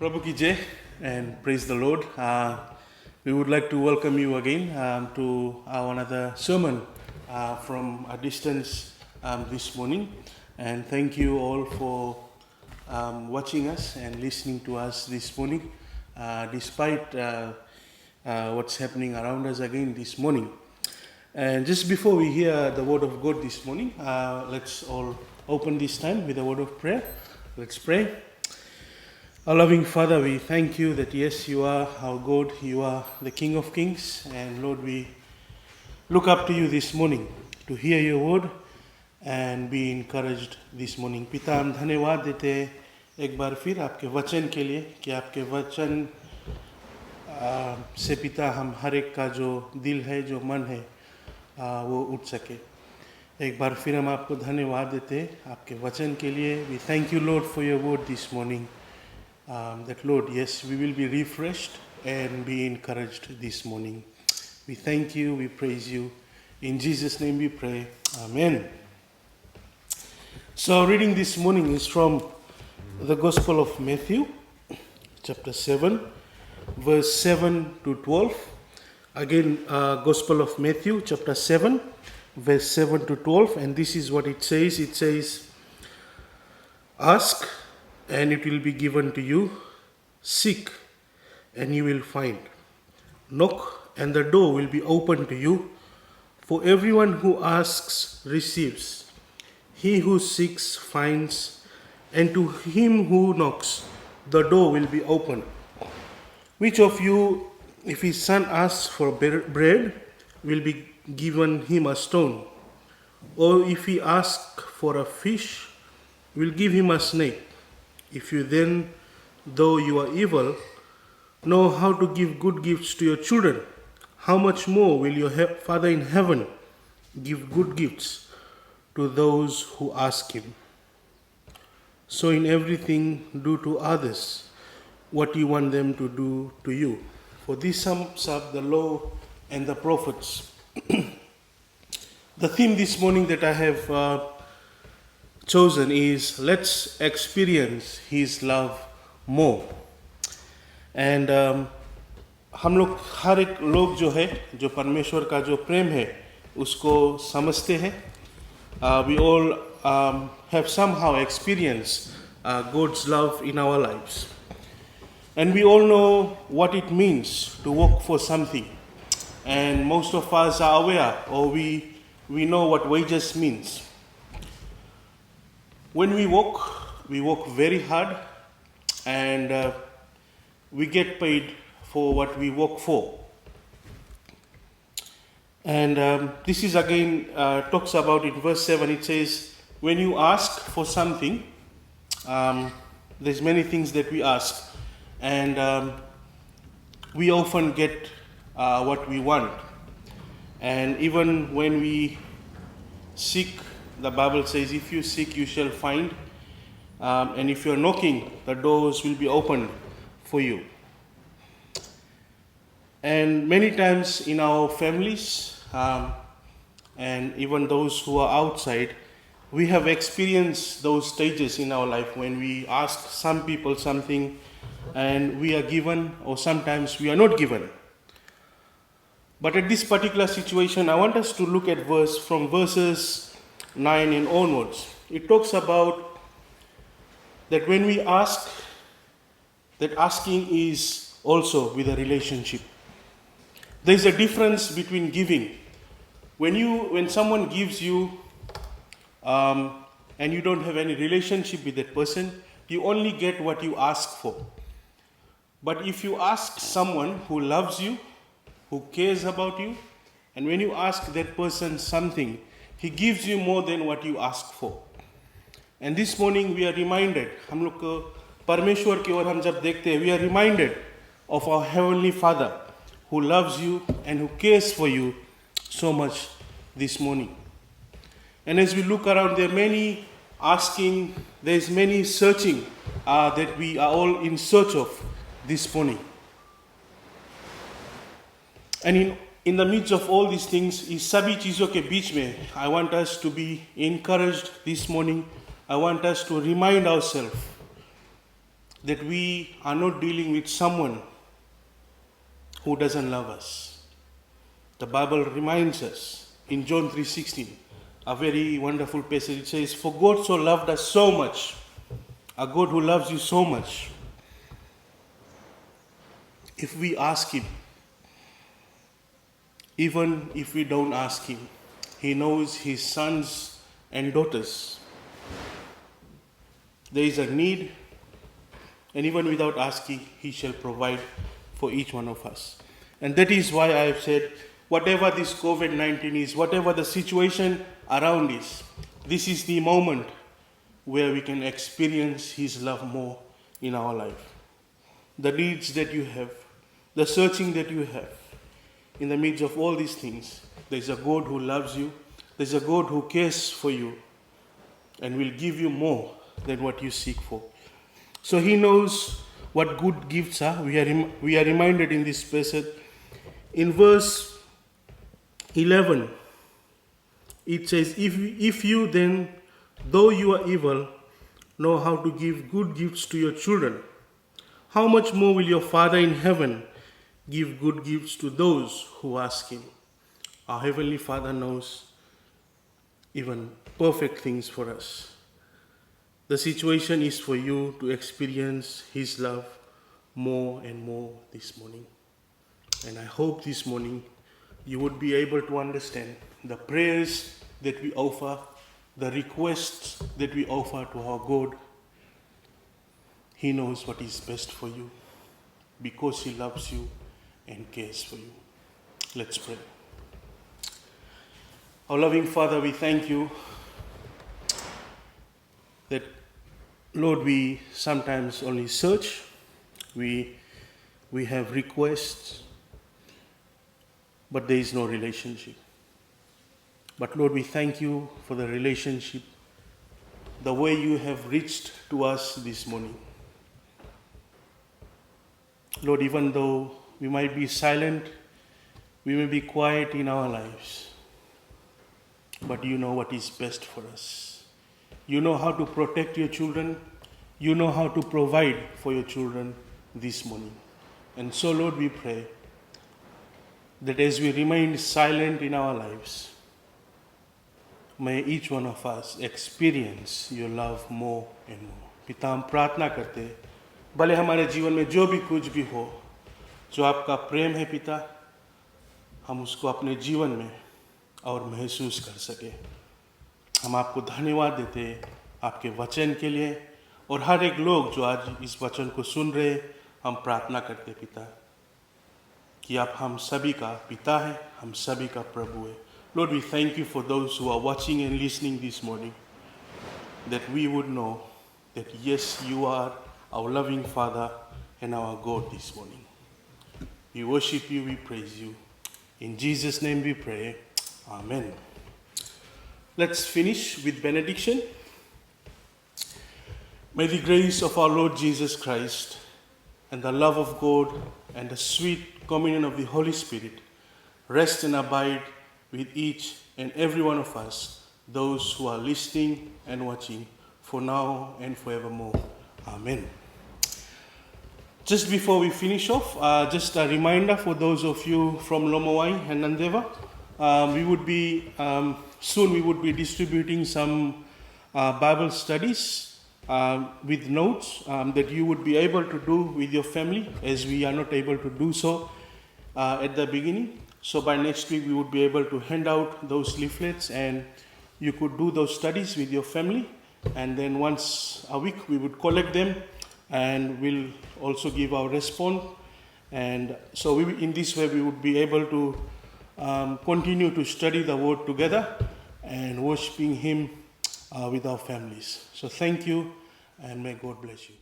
Prabhu ki Jai and praise the Lord. We would like to welcome you again to our another sermon from a distance this morning. And thank you all for watching us and listening to us this morning, despite what's happening around us again this morning. And just before we hear the word of God this morning, let's all open this time with a word of prayer. Let's pray. Our loving Father, we thank you that yes, you are our God, you are the King of Kings, and Lord, we look up to you this morning to hear your word and be encouraged this morning. पिता, हम धन्यवाद देते हैं एक बार फिर आपके वचन के लिए कि आपके वचन से पिता हम हर एक का जो दिल है, जो मन है, वो उठ सके. एक बार फिर हम आपको धन्यवाद देते हैं आपके वचन के लिए. We thank you, Lord, for your word this morning. That Lord, yes, we will be refreshed and be encouraged this morning. We thank you, we praise you. In Jesus' name we pray. Amen. So our reading this morning is from the Gospel of Matthew, chapter 7, verse 7 to 12. Again, Gospel of Matthew, chapter 7, verse 7 to 12. And this is what it says. It says, "Ask, and it will be given to you. Seek, and you will find. Knock, and the door will be opened to you. For everyone who asks receives. He who seeks finds, and to him who knocks, the door will be opened. Which of you, if his son asks for bread, will be given him a stone? Or if he asks for a fish, will give him a snake? If you then, though you are evil, know how to give good gifts to your children, how much more will your Father in heaven give good gifts to those who ask him? So in everything, do to others what you want them to do to you. For this sums up the law and the prophets." The theme this morning that I have chosen is let's experience his love more. And हम लोग हर एक लोग जो है, जो परमेश्वर का जो प्रेम है उसको समझते हैं. We all have somehow experienced God's love in our lives, and we all know what it means to work for something, and most of us are aware, or we know what wages means. When we work very hard, and we get paid for what we work for. And this is again talks about in verse 7. It says, when you ask for something, there's many things that we ask, and we often get what we want. And even when we seek, the Bible says, if you seek, you shall find. And if you're knocking, the doors will be opened for you. And many times in our families, and even those who are outside, we have experienced those stages in our life when we ask some people something and we are given, or sometimes we are not given. But at this particular situation, I want us to look at from verses 9 and onwards. It talks about that when we ask, that asking is also with a relationship. There is a difference between giving. When someone gives you, and you don't have any relationship with that person, you only get what you ask for. But if you ask someone who loves you, who cares about you, and when you ask that person something, he gives you more than what you ask for. And this morning we are reminded, हम लोग को परमेश्वर की ओर हम जब देखते हैं, we are reminded of our Heavenly Father who loves you and who cares for you so much this morning. And as we look around, there are many asking, there is many searching that we are all in search of this morning. And in the midst of all these things, इस सभी चीज़ों के बीच में, I want us to be encouraged this morning. I want us to remind ourselves that we are not dealing with someone who doesn't love us. The Bible reminds us in John 3:16, a very wonderful passage. It says, "For God so loved us so much," a God who loves you so much. If we ask Him, even if we don't ask Him, He knows His sons and daughters. There is a need, and even without asking, He shall provide for each one of us. And that is why I have said, whatever this COVID-19 is, whatever the situation around is, this is the moment where we can experience His love more in our life. The needs that you have, the searching that you have, in the midst of all these things, there is a God who loves you, there is a God who cares for you, and will give you more than what you seek for. So He knows what good gifts are. We are reminded in this passage. In verse 11, it says, if you then, though you are evil, know how to give good gifts to your children, how much more will your Father in heaven give good gifts to those who ask Him? Our Heavenly Father knows even perfect things for us. The situation is for you to experience His love more and more this morning. And I hope this morning you would be able to understand the prayers that we offer, the requests that we offer to our God. He knows what is best for you because He loves you and cares for you. Let's pray. Our loving Father, we thank You that, Lord, we sometimes only search, we have requests, but there is no relationship. But Lord, we thank You for the relationship, the way You have reached to us this morning. Lord, even though we might be silent, we may be quiet in our lives, but You know what is best for us. You know how to protect Your children. You know how to provide for Your children this morning. And so, Lord, we pray that as we remain silent in our lives, may each one of us experience Your love more and more. पिता, हम प्रार्थना करते हैं, भले हमारे जीवन में जो भी कुछ भी हो, जो आपका प्रेम है पिता, हम उसको अपने जीवन में और महसूस कर सके। हम आपको धन्यवाद देते हैं आपके वचन के लिए, और हर एक लोग जो आज इस वचन को सुन रहे, हम प्रार्थना करते पिता कि आप हम सभी का पिता है, हम सभी का प्रभु है। Lord, we thank You for those who are watching and listening this morning, that we would know that yes, You are our loving Father and our God this morning. We worship You, we praise You. In Jesus' name we pray. Amen. Let's finish with benediction. May the grace of our Lord Jesus Christ and the love of God and the sweet communion of the Holy Spirit rest and abide with each and every one of us, those who are listening and watching, for now and forevermore. Amen. Just before we finish off, just a reminder for those of you from Lomowai and Nandeva, soon we would be distributing some Bible studies with notes that you would be able to do with your family, as we are not able to do so at the beginning. So by next week we would be able to hand out those leaflets, and you could do those studies with your family. And then once a week we would collect them, and we'll also give our response. And so in this way we would be able to continue to study the Word together and worshiping Him with our families. So thank you, and may God bless you.